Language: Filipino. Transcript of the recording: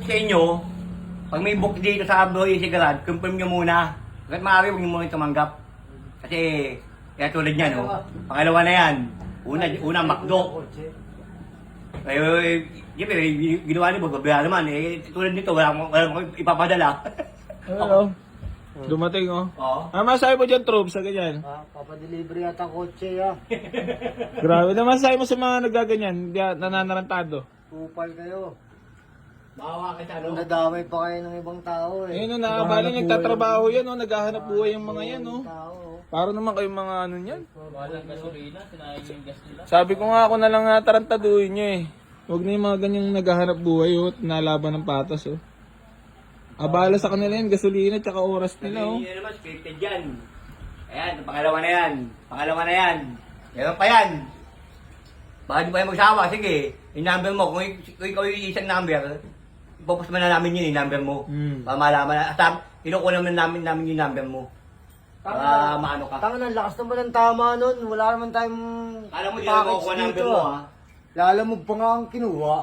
book sa inyo, pag may book dito sa Boy Sigarad, confirm nyo muna. Kahit maaari, huwag nyo muna tumanggap. Kasi, kaya tulad niyan, no? Pangalawa na yan. Una, McDo. Siyempre, ginawa niyo, babayaran naman. Tulad nito, wala akong ipapadala. Ano? Dumating, oh. Oo. Masahe mo dyan, Troops, sa ganyan. Papadelivery yata kotse, ah. Grabe na masahe mo sa mga nagaganyan, nananarantado. Kupal kayo. Bawa ka sa ano? Nadamay pa kayo ng ibang tao, eh. Ayun, nakabali, nagtatrabaho yan, oh. Naghahanap buhay yung mga yan, oh. Tao. Para naman kayong mga ano yan. Walang gasolina, sinayang yung gas nila. Sabi ko nga ako na lang tarantaduhin nyo, eh. Huwag na yung mga ganyang naghahanap buhay, oh. Nalaban ng patas, oh. Abala sa kanila yan, gasolina, tsaka oras nila, oh. Hindi naman, scripted yan. Ayan, pangalawa na yan. Pangalawa na yan. Meron pa yan. Baka di pa kayo magsawa, sige. Yung number mo, kung ikaw yung isang number, ipopos mo na namin yun, yung number mo. Para malaman na. At kinukuha namin yung number mo. Para maano ka. Tanga na, lakas naman ng tama nun. Wala naman tayong Alam mo, hindi na makukuha number mo, ha? Lala mo pa nga ang kinuha.